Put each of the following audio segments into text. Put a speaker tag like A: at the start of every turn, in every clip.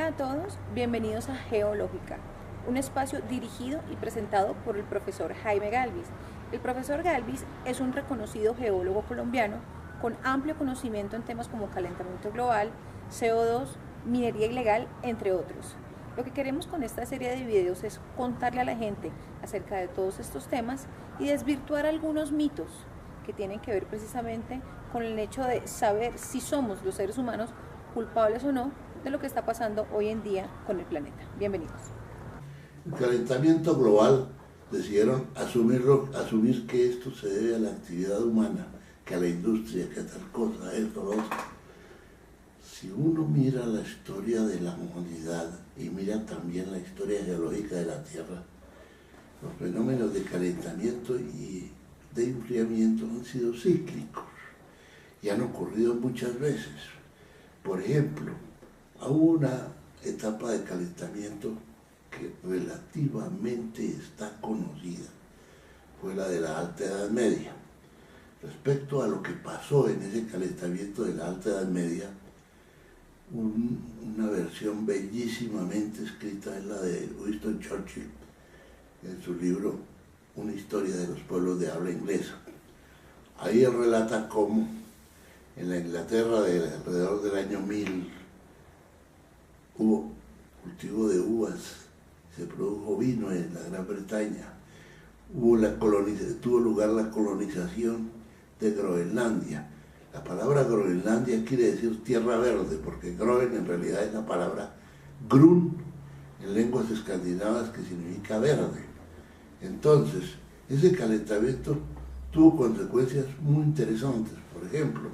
A: Hola a todos, bienvenidos a Geológica, un espacio dirigido y presentado por el profesor Jaime Galvis. El profesor Galvis es un reconocido geólogo colombiano con amplio conocimiento en temas como calentamiento global, CO2, minería ilegal, entre otros. Lo que queremos con esta serie de videos es contarle a la gente acerca de todos estos temas y desvirtuar algunos mitos que tienen que ver precisamente con el hecho de saber si somos los seres humanos culpables o no de lo que está pasando hoy en día con el planeta. Bienvenidos.
B: El calentamiento global decidieron asumir que esto se debe a la actividad humana, que a la industria, que a tal cosa, a esto, a lo otro. Si uno mira la historia de la humanidad y mira también la historia geológica de la Tierra, los fenómenos de calentamiento y de enfriamiento han sido cíclicos y han ocurrido muchas veces. Por ejemplo, hubo una etapa de calentamiento que relativamente está conocida, fue la de la Alta Edad Media. Respecto a lo que pasó en ese calentamiento de la Alta Edad Media, una versión bellísimamente escrita es la de Winston Churchill, en su libro Una historia de los pueblos de habla inglesa. Ahí él relata cómo en la Inglaterra de alrededor del año 1000 hubo cultivo de uvas, se produjo vino en la Gran Bretaña, tuvo lugar la colonización de Groenlandia. La palabra Groenlandia quiere decir tierra verde, porque Groen en realidad es la palabra Grun en lenguas escandinavas, que significa verde. Entonces, ese calentamiento tuvo consecuencias muy interesantes. Por ejemplo,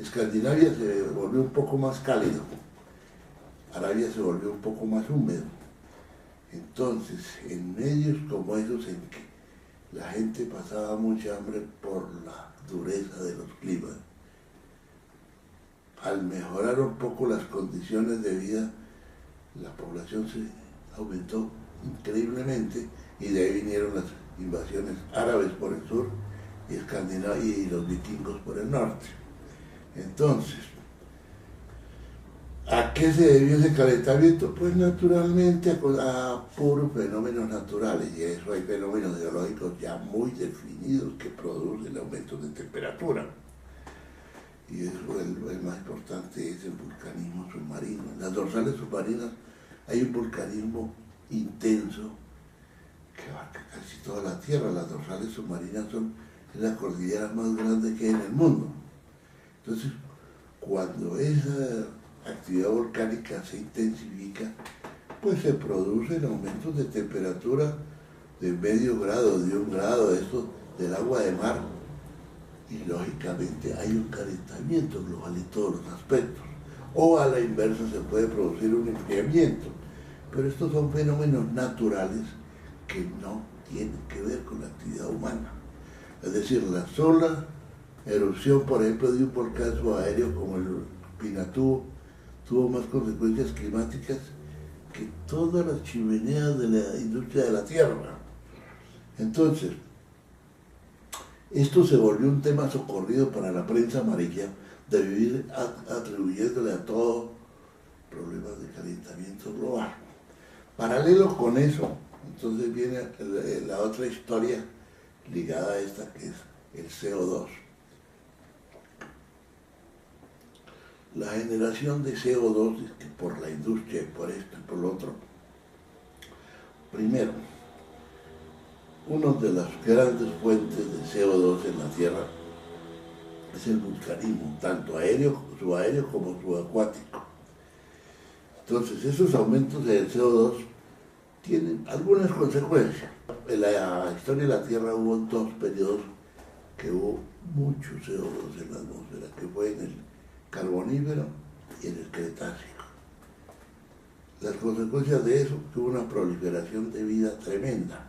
B: Escandinavia se volvió un poco más cálido, Arabia se volvió un poco más húmedo. Entonces, en medios como esos en que la gente pasaba mucha hambre por la dureza de los climas, al mejorar un poco las condiciones de vida, la población se aumentó increíblemente y de ahí vinieron las invasiones árabes por el sur y Escandinavia y los vikingos por el norte. Entonces, ¿a qué se debió ese calentamiento? Pues naturalmente a puros fenómenos naturales, y eso hay fenómenos geológicos ya muy definidos que producen aumentos de temperatura. Y eso, el más importante es el vulcanismo submarino. En las dorsales submarinas hay un vulcanismo intenso que abarca casi toda la Tierra. Las dorsales submarinas son las cordilleras más grandes que hay en el mundo. Entonces, cuando esa actividad volcánica se intensifica, pues se producen aumentos de temperatura de medio grado, de 1 grado, esto del agua de mar, y lógicamente hay un calentamiento global en todos los aspectos. O a la inversa se puede producir un enfriamiento, pero estos son fenómenos naturales que no tienen que ver con la actividad humana. Es decir, la sola erupción, por ejemplo, de un volcán subaéreo como el Pinatubo tuvo más consecuencias climáticas que todas las chimeneas de la industria de la tierra. Entonces, esto se volvió un tema socorrido para la prensa amarilla, de vivir atribuyéndole a todo problemas de calentamiento global. Paralelo con eso, entonces viene la otra historia ligada a esta, que es el CO2. La generación de CO2 por la industria y por esto y por lo otro. Primero, una de las grandes fuentes de CO2 en la Tierra es el vulcanismo, tanto aéreo, subaéreo como subacuático. Entonces, esos aumentos del CO2 tienen algunas consecuencias. En la historia de la Tierra hubo 2 periodos que hubo mucho CO2 en la atmósfera, que fue en el Carbonífero y en el Cretácico. Las consecuencias de eso, que hubo una proliferación de vida tremenda.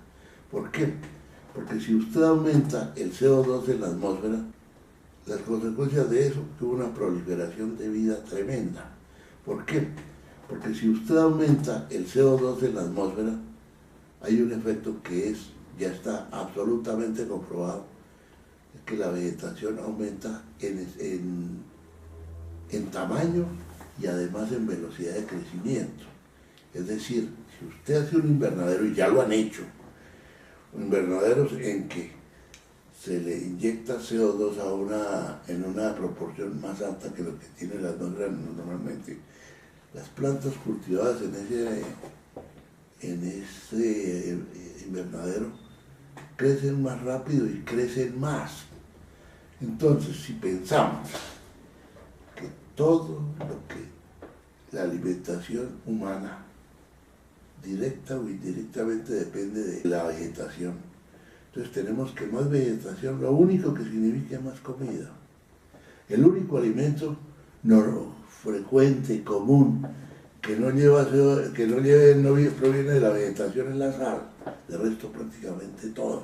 B: ¿Por qué? Porque si usted aumenta el CO2 en la atmósfera, las consecuencias de eso, que hubo una proliferación de vida tremenda. ¿Por qué? Porque si usted aumenta el CO2 en la atmósfera, hay un efecto que ya está absolutamente comprobado, es que la vegetación aumenta en tamaño y además en velocidad de crecimiento. Es decir, si usted hace un invernadero, y ya lo han hecho, invernaderos en que se le inyecta CO2 en una proporción más alta que lo que tiene la atmósfera normalmente, las plantas cultivadas en ese invernadero crecen más rápido y crecen más. Entonces, si pensamos que todo lo que la alimentación humana, directa o indirectamente, depende de la vegetación, entonces tenemos que más vegetación, lo único que significa más comida. El único alimento no frecuente, común, que no proviene de la vegetación es la sal, de resto prácticamente todo.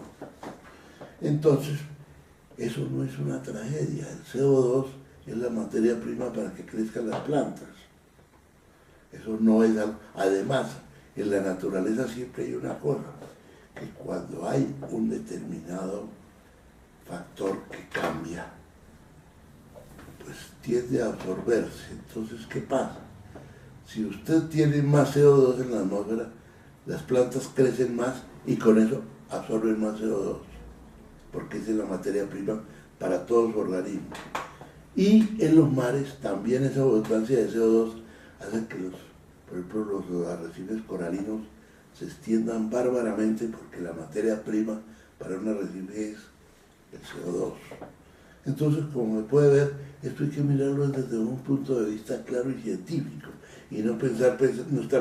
B: Entonces, eso no es una tragedia. El CO2 es la materia prima para que crezcan las plantas. Eso no es algo. Además, en la naturaleza siempre hay una cosa, que cuando hay un determinado factor que cambia, pues tiende a absorberse. Entonces, ¿qué pasa? Si usted tiene más CO2 en la atmósfera, las plantas crecen más y con eso absorben más CO2, porque esa es la materia prima para todos los organismos. Y en los mares también esa abundancia de CO2 hace que por ejemplo, los arrecifes coralinos se extiendan bárbaramente, porque la materia prima para un arrecife es el CO2. Entonces, como se puede ver, esto hay que mirarlo desde un punto de vista claro y científico, y no estar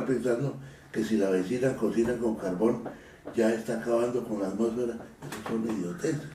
B: pensando que si la vecina cocina con carbón ya está acabando con la atmósfera. Eso son idioteces.